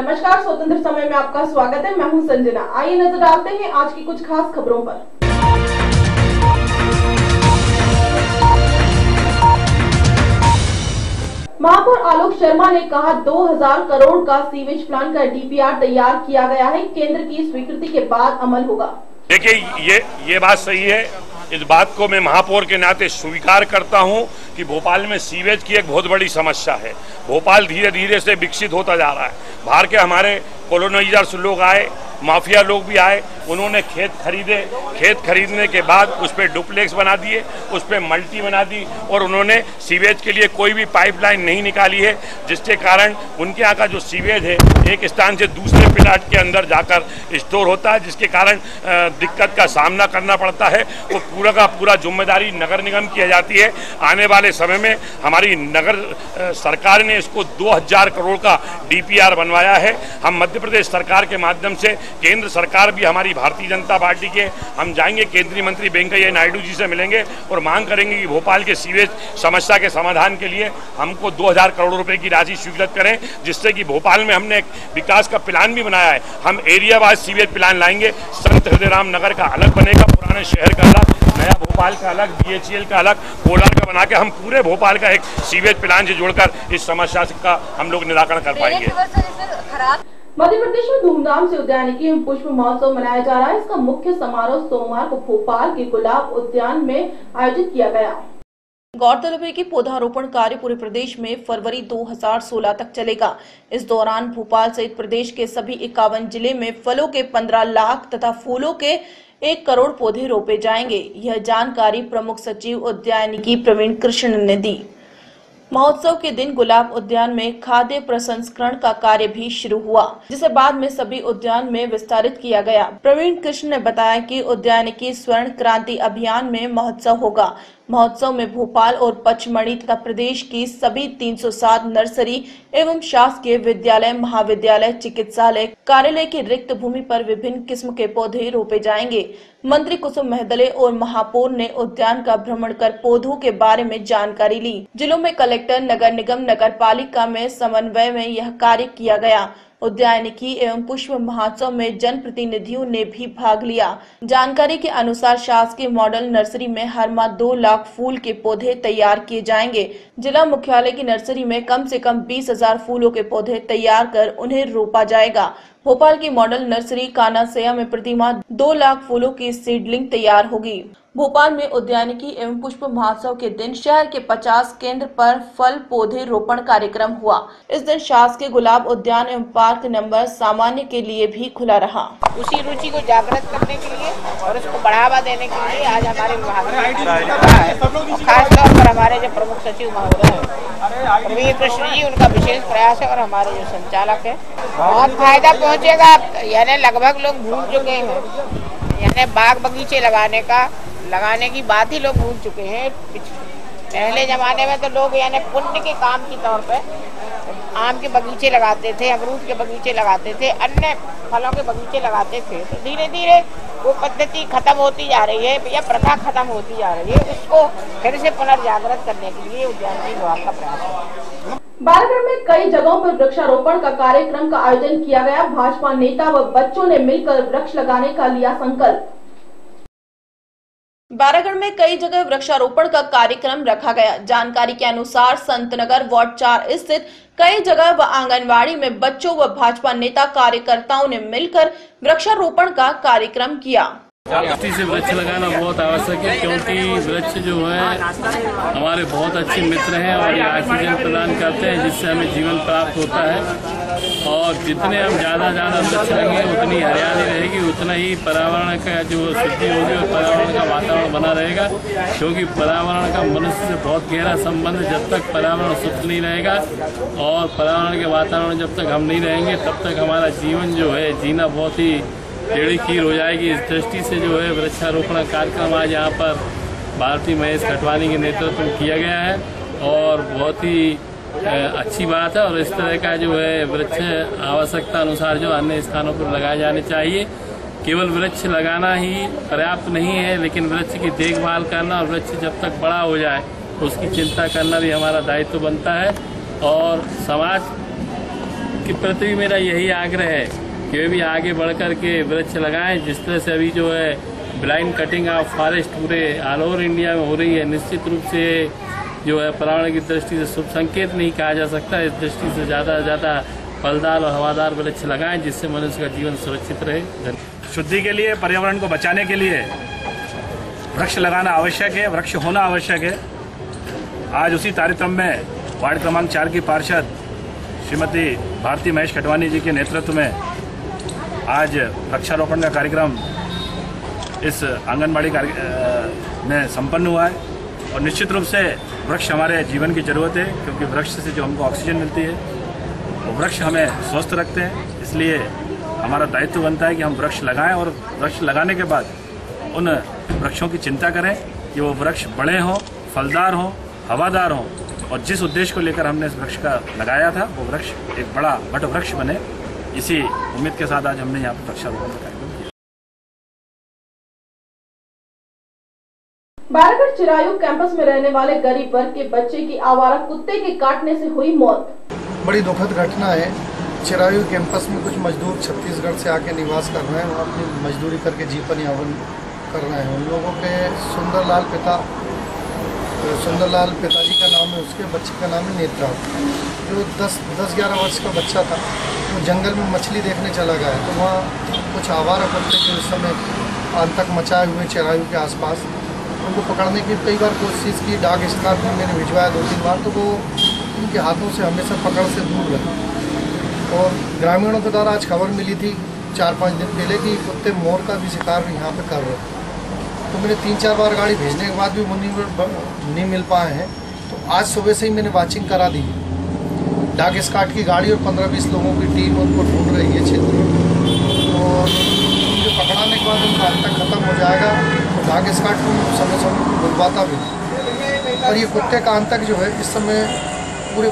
नमस्कार, स्वतंत्र समय में आपका स्वागत है। मैं हूं संजना। आइए नजर डालते हैं आज की कुछ खास खबरों पर। महापौर आलोक शर्मा ने कहा 2000 करोड़ का सीवेज प्लान का डीपीआर तैयार किया गया है, केंद्र की स्वीकृति के बाद अमल होगा। देखिए ये बात सही है। इस बात को मैं महापौर के नाते स्वीकार करता हूं कि भोपाल में सीवेज की एक बहुत बड़ी समस्या है। भोपाल धीरे धीरे से विकसित होता जा रहा है। बाहर के हमारे कॉलोनाइजर्स लोग आए, माफिया लोग भी आए, उन्होंने खेत खरीदे। खेत खरीदने के बाद उस पर डुप्लेक्स बना दिए, उस पर मल्टी बना दी और उन्होंने सीवेज के लिए कोई भी पाइपलाइन नहीं निकाली है, जिसके कारण उनके यहाँ का जो सीवेज है एक स्थान से दूसरे प्लाट के अंदर जाकर स्टोर होता है, जिसके कारण दिक्कत का सामना करना पड़ता है। वो पूरा का पूरा जिम्मेदारी नगर निगम की जाती है। आने वाले समय में हमारी नगर सरकार ने इसको 2000 करोड़ का डीपीआर बनवाया है। हम मध्य प्रदेश सरकार के माध्यम से, केंद्र सरकार भी हमारी भारतीय जनता पार्टी के, हम जाएंगे केंद्रीय मंत्री वेंकैया नायडू जी से मिलेंगे और मांग करेंगे कि भोपाल के सीवेज समस्या के समाधान के लिए हमको 2000 करोड़ रुपए की राशि स्वीकृत करें, जिससे कि भोपाल में हमने एक विकास का प्लान भी बनाया है। हम एरिया वाइज सीवेज प्लान लाएंगे। संत हृदयराम नगर का अलग बनेगा, पुराने शहर का अलग, नया भोपाल का अलग, बीएचईएल का अलग, कोलार का बना के हम पूरे भोपाल का एक सीवेज प्लान से जोड़कर इस समस्या का हम लोग निराकरण कर पाएंगे। मध्य प्रदेश में धूमधाम से उद्यानिकी एवं पुष्प महोत्सव मनाया जा रहा है। इसका मुख्य समारोह सोमवार को भोपाल के गुलाब उद्यान में आयोजित किया गया। गौरतलब है कि पौधारोपण कार्य पूरे प्रदेश में फरवरी 2016 तक चलेगा। इस दौरान भोपाल सहित प्रदेश के सभी 51 जिले में फलों के 15 लाख तथा फूलों के 1 करोड़ पौधे रोपे जाएंगे। यह जानकारी प्रमुख सचिव उद्यानिकी प्रवीण कृष्ण ने दी। महोत्सव के दिन गुलाब उद्यान में खाद्य प्रसंस्करण का कार्य भी शुरू हुआ, जिसे बाद में सभी उद्यान में विस्तारित किया गया। प्रवीण कृष्ण ने बताया कि उद्यानिकी स्वर्ण क्रांति अभियान में महोत्सव होगा। महोत्सव में भोपाल और पचमढ़ी तथा प्रदेश की सभी 307 नर्सरी एवं शासकीय विद्यालय, महाविद्यालय, चिकित्सालय, कार्यालय की रिक्त भूमि पर विभिन्न किस्म के पौधे रोपे जाएंगे। मंत्री कुसुम महदले और महापौर ने उद्यान का भ्रमण कर पौधों के बारे में जानकारी ली। जिलों में कलेक्टर, नगर निगम, नगर पालिका में समन्वय में यह कार्य किया गया। उद्यानिकी एवं पुष्प महोत्सव में जनप्रतिनिधियों ने भी भाग लिया। जानकारी के अनुसार शासकीय मॉडल नर्सरी में हर माह 2 लाख फूल के पौधे तैयार किए जाएंगे। जिला मुख्यालय की नर्सरी में कम से कम 20,000 फूलों के पौधे तैयार कर उन्हें रोपा जाएगा। भोपाल की मॉडल नर्सरी कानासया में प्रतिमाह 2 लाख फूलों की सीडलिंग तैयार होगी। भोपाल में उद्यानिकी एवं पुष्प महोत्सव के दिन शहर के 50 केंद्र पर फल पौधे रोपण कार्यक्रम हुआ। इस दिन शासकीय गुलाब उद्यान एवं पार्क नंबर सामान्य के लिए भी खुला रहा। उसी रुचि को जागृत करने के लिए और उसको बढ़ावा देने के लिए आज हमारे विभाग में खासतौर पर हमारे जो प्रमुख सचिव महोदय हैं प्रवीण कृष्ण जी, उनका विशेष प्रयास है और हमारे जो संचालक है, बहुत फायदा पहुँचेगा। यानी लगभग लोग भूल चुके हैं, यानी बाग बगीचे लगाने की बात ही लोग भूल चुके हैं। पहले जमाने में तो लोग यानी पुण्य के काम के तौर पे आम के बगीचे लगाते थे, अमरूद के बगीचे लगाते थे, अन्य फलों के बगीचे लगाते थे। तो धीरे धीरे वो पद्धति खत्म होती जा रही है या प्रथा खत्म होती जा रही है। उसको फिर से पुनर्जागृत करने के लिए उद्यानिकी विभाग का प्रयास है। बारागढ़ में कई जगहों पर वृक्षारोपण का कार्यक्रम का आयोजन किया गया। भाजपा नेता व बच्चों ने मिलकर वृक्ष लगाने का लिया संकल्प। बारागढ़ में कई जगह वृक्षारोपण का कार्यक्रम रखा गया। जानकारी के अनुसार संतनगर वार्ड 4 स्थित कई जगह व आंगनवाड़ी में बच्चों व भाजपा नेता कार्यकर्ताओं ने मिलकर वृक्षारोपण का कार्यक्रम किया। सख्ती से वृक्ष लगाना बहुत आवश्यक है, क्योंकि वृक्ष जो है हमारे बहुत अच्छे मित्र हैं और ये ऑक्सीजन प्रदान करते हैं, जिससे हमें जीवन प्राप्त होता है। और जितने हम ज़्यादा वृक्ष लगेंगे उतनी हरियाली रहेगी, उतना ही पर्यावरण का जो शुद्धि होगी और पर्यावरण का वातावरण बना रहेगा। क्योंकि पर्यावरण का मनुष्य से बहुत गहरा संबंध, जब तक पर्यावरण शुद्ध नहीं रहेगा और पर्यावरण के वातावरण जब तक हम नहीं रहेंगे, तब तक हमारा जीवन जो है जीना बहुत ही टेढ़ी खीर हो जाएगी। इस दृष्टि से जो है वृक्षारोपण कार्यक्रम आज यहाँ पर भारती महेश खटवानी के नेतृत्व में किया गया है और बहुत ही अच्छी बात है। और इस तरह का जो है वृक्ष आवश्यकता अनुसार जो अन्य स्थानों पर लगाए जाने चाहिए। केवल वृक्ष लगाना ही पर्याप्त नहीं है, लेकिन वृक्ष की देखभाल करना और वृक्ष जब तक बड़ा हो जाए उसकी चिंता करना भी हमारा दायित्व बनता है। और समाज के प्रति भी मेरा यही आग्रह है कि वे भी आगे बढ़ कर के वृक्ष लगाएं। जिस तरह से अभी जो है ब्लाइंड कटिंग ऑफ फॉरेस्ट पूरे ऑल ओवर इंडिया में हो रही है, निश्चित रूप से जो है पर्यावरण की दृष्टि से शुभ संकेत नहीं कहा जा सकता। इस दृष्टि से ज़्यादा से ज़्यादा फलदार और हवादार वृक्ष लगाएं, जिससे मनुष्य का जीवन सुरक्षित रहे। शुद्धि के लिए, पर्यावरण को बचाने के लिए वृक्ष लगाना आवश्यक है, वृक्ष होना आवश्यक है। आज उसी कार्यक्रम में वार्ड क्रमांक 4 की पार्षद श्रीमती भारती महेश खटवानी जी के नेतृत्व में आज वृक्षारोपण का कार्यक्रम इस आंगनबाड़ी में संपन्न हुआ है। और निश्चित रूप से वृक्ष हमारे जीवन की ज़रूरत है, क्योंकि वृक्ष से जो हमको ऑक्सीजन मिलती है वो वृक्ष हमें स्वस्थ रखते हैं। इसलिए हमारा दायित्व बनता है कि हम वृक्ष लगाएं और वृक्ष लगाने के बाद उन वृक्षों की चिंता करें कि वो वृक्ष बड़े हों, फलदार हों, हवादार हों, और जिस उद्देश्य को लेकर हमने इस वृक्ष का लगाया था वो वृक्ष एक बड़ा वट वृक्ष बने। इसी उम्मीद के साथ आज हमने यहाँ पर वृक्षारोपण का कार्यक्रम किया। बैरागढ़ चिरायू कैंपस में रहने वाले गरीब वर्ग के बच्चे की आवारा कुत्ते के काटने से हुई मौत। बड़ी दुखद घटना है। चिरायू कैंपस में कुछ मजदूर छत्तीसगढ़ से आके निवास कर रहे हैं, वो अपनी मजदूरी करके जीवन यापन कर रहे हैं। उन लोगों के सुंदरलाल पिताजी का नाम है, उसके बच्चे का नाम है नेत्रा, जो 10-11 वर्ष का बच्चा था। वो जंगल में मछली देखने चला गया, तो वहाँ कुछ आवारा कुत्ते जो उस समय आतंक मचाए हुए चिरायू के आसपास, उनको पकड़ने की कई बार कोशिश की। डाक स्टाफ में मैंने भिजवाया 2-3 बार, तो वो उनके हाथों से हमेशा पकड़ से दूर रहे। और ग्रामीणों के द्वारा आज खबर मिली थी 4-5 दिन पहले कि कुत्ते मोर का भी शिकार यहाँ पे कर रहे हैं। तो मैंने 3-4 बार गाड़ी भेजने के बाद भी वो नहीं मिल पाए हैं। तो आज सुबह से ही मैंने वाचिंग करा दी। डाक स्क्वाड की गाड़ी और 15-20 लोगों की टीम उनको ढूंढ रही है क्षेत्र में, और उनको पकड़ाने के बाद उनका आतंक खत्म हो जाएगा। तो डाक स्क्वाड को समय बुलवाता भी। और ये कुत्ते का आतंक जो है इस समय पूरे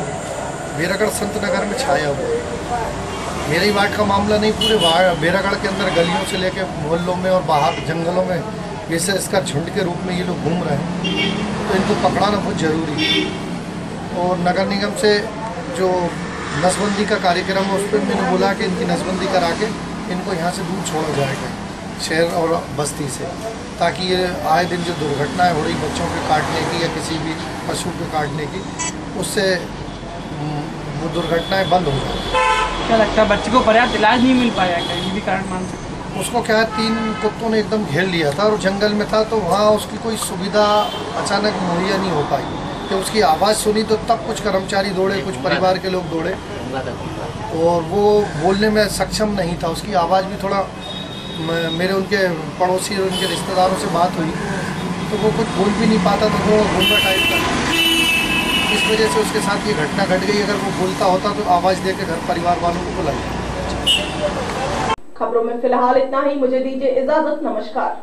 बैरागढ़ संत नगर में छाया हुआ है। मेरे ही वार्ड का मामला नहीं, पूरे बैरागढ़ के अंदर गलियों से लेकर मोहल्लों में और बाहर जंगलों में वैसे इसका झुंड के रूप में ये लोग घूम रहे हैं। तो इनको पकड़ाना बहुत ज़रूरी है। और नगर निगम से जो नसबंदी का कार्यक्रम है उस पर मैंने बोला कि इनकी नसबंदी करा के इनको यहाँ से दूर छोड़ा जाएगा, शहर और बस्ती से, ताकि ये आए दिन जो दुर्घटनाएं हो रही बच्चों के काटने की या किसी भी पशु के काटने की, उससे वो दुर्घटनाएं बंद हो जाए। क्या लगता है बच्चे को पर्याप्त इलाज नहीं मिल पाया क्या? ये भी कारण मान सकते? उसको क्या है, 3 कुत्तों ने एकदम घेर लिया था और जंगल में था, तो वहाँ उसकी कोई सुविधा अचानक मुहैया नहीं हो पाई। तो उसकी आवाज़ सुनी तो तब कुछ कर्मचारी दौड़े, कुछ परिवार के लोग दौड़े, और वो बोलने में सक्षम नहीं था। उसकी आवाज़ भी थोड़ा, मेरे उनके पड़ोसी और उनके रिश्तेदारों से बात हुई तो वो कुछ बोल भी नहीं पाता, तो थोड़ा गुंगा टाइप का। इस वजह से उसके साथ ये घटना घट गई। अगर वो बोलता होता तो आवाज़ देकर घर परिवार वालों को बुलाया। खबरों में फिलहाल इतना ही। मुझे दीजिए इजाजत। नमस्कार।